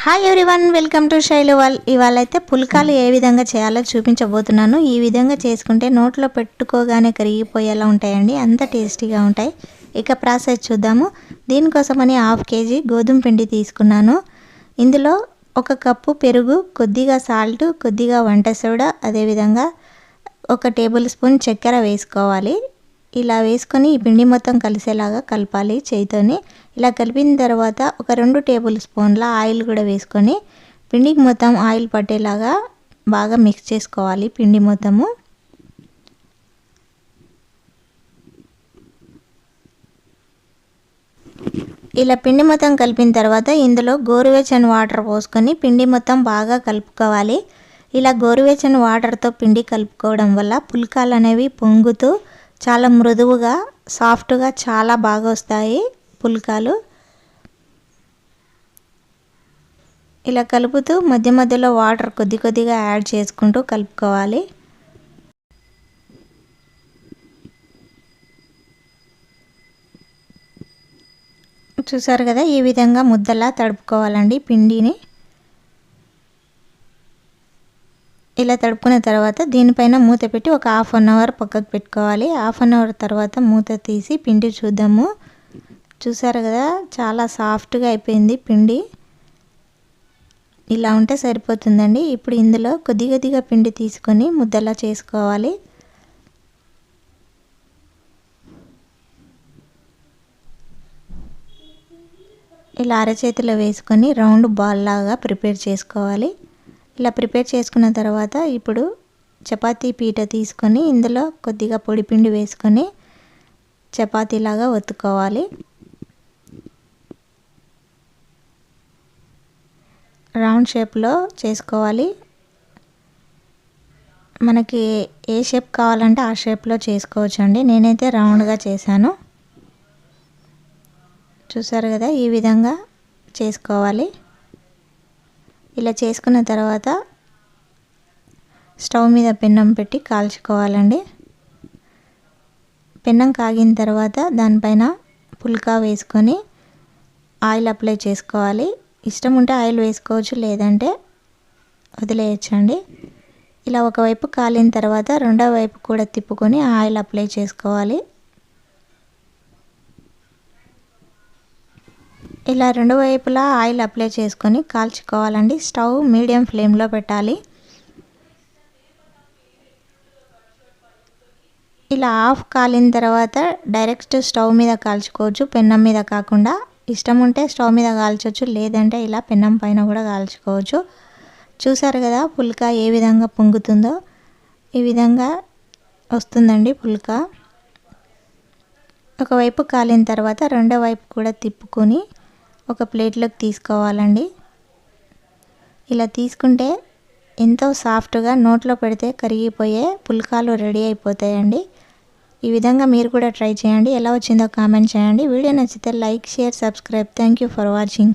Hi everyone, welcome to Shailu wall. ఇవాళ అయితే పుల్కాలు ఏ విధంగా చేయాలో చూపించబోతున్నాను. ఈ విధంగా చేసుకుంటే నోట్లో పెట్టుకోగానే కరిగిపోయేలా ఉంటాయండి, అంత టేస్టీగా ఉంటాయి. ఇక ప్రాసెస్ చూద్దాము. దీనికోసమని 1/2 kg గోధుమ పిండి తీసుకున్నాను. ఇందులో 1 కప్పు పెరుగు, కొద్దిగా సాల్ట్, కొద్దిగా వంట సోడా, అదేవిధంగా 1 టేబుల్ స్పూన్ చక్కెర వేసుకోవాలి. ఇలా వేసుకొని ఈ పిండి మొత్తం కలిసేలాగా కలపాలి చేయితోని. ఇలా కలిపిన తర్వాత ఒక 2 టేబుల్ స్పూన్ల ఆయిల్ కూడా వేసుకొని పిండికి మొత్తం ఆయిల్ పట్టేలాగా బాగా మిక్స్ చేసుకోవాలి పిండి మొత్తము. ఇలా పిండి మొత్తం కలిపిన తర్వాత ఇందులో గోరువెచ్చని వాటర్ పోసుకొని పిండి మొత్తం బాగా కలుపుకోవాలి. ఇలా గోరువెచ్చని వాటర్తో పిండి కలుపుకోవడం వల్ల పుల్కాలు అనేవి పొంగుతూ చాలా మృదువుగా, సాఫ్ట్గా చాలా బాగా వస్తాయి పుల్కాలు. ఇలా కలుపుతూ మధ్య మధ్యలో వాటర్ కొద్ది కొద్దిగా యాడ్ చేసుకుంటూ కలుపుకోవాలి. చూసారు కదా, ఈ విధంగా ముద్దలా తడుపుకోవాలండి పిండిని. ఇలా తడుపుకున్న తర్వాత దీనిపైన మూత పెట్టి ఒక 1/2 అవర్ పక్కకు పెట్టుకోవాలి. 1/2 అవర్ తర్వాత మూత తీసి పిండి చూద్దాము. చూసారు కదా, చాలా సాఫ్ట్గా అయిపోయింది పిండి. ఇలా ఉంటే సరిపోతుందండి. ఇప్పుడు ఇందులో కొద్ది కొద్దిగా పిండి తీసుకొని ముద్దలా చేసుకోవాలి. ఇలా అరచేతిలో వేసుకొని రౌండ్ బాల్ లాగా ప్రిపేర్ చేసుకోవాలి. ఇలా ప్రిపేర్ చేసుకున్న తర్వాత ఇప్పుడు చపాతీ పీట తీసుకొని ఇందులో కొద్దిగా పొడి పిండి వేసుకొని చపాతీలాగా ఒత్తుకోవాలి. రౌండ్ షేప్లో చేసుకోవాలి. మనకి ఏ షేప్ కావాలంటే ఆ షేప్లో చేసుకోవచ్చు అండి. నేనైతే రౌండ్గా చేశాను. చూసారు కదా, ఈ విధంగా చేసుకోవాలి. ఇలా చేసుకున్న తర్వాత స్టవ్ మీద పెన్నం పెట్టి కాల్చుకోవాలండి. పెన్నం కాగిన తర్వాత దానిపైన పుల్కా వేసుకొని ఆయిల్ అప్లై చేసుకోవాలి. ఇష్టం ఉంటే ఆయిల్ వేసుకోవచ్చు, లేదంటే వదిలేయచ్చండి. ఇలా ఒకవైపు కాలిన తర్వాత రెండో వైపు కూడా తిప్పుకొని ఆయిల్ అప్లై చేసుకోవాలి. ఇలా రెండు వైపులా ఆయిల్ అప్లై చేసుకొని కాల్చుకోవాలండి. స్టవ్ మీడియం ఫ్లేమ్లో పెట్టాలి. ఇలా హాఫ్ కాలిన తర్వాత డైరెక్ట్ స్టవ్ మీద కాల్చుకోవచ్చు, పెన్నం మీద కాకుండా. ఇష్టం ఉంటే స్టవ్ మీద కాల్చవచ్చు, లేదంటే ఇలా పెన్నం పైన కూడా కాల్చుకోవచ్చు. చూసారు కదా పుల్కా ఏ విధంగా పొంగుతుందో, ఈ విధంగా వస్తుందండి పుల్కా. ఒకవైపు కాలిన తర్వాత రెండో వైపు కూడా తిప్పుకొని ఒక ప్లేట్లోకి తీసుకోవాలండి. ఇలా తీసుకుంటే ఎంతో సాఫ్ట్గా నోట్లో పెడితే కరిగిపోయే పుల్కాలు రెడీ అయిపోతాయండి. ఈ విధంగా మీరు కూడా ట్రై చేయండి. ఎలా వచ్చిందో కామెంట్ చేయండి. వీడియో నచ్చితే like, share, subscribe. Thank you for watching.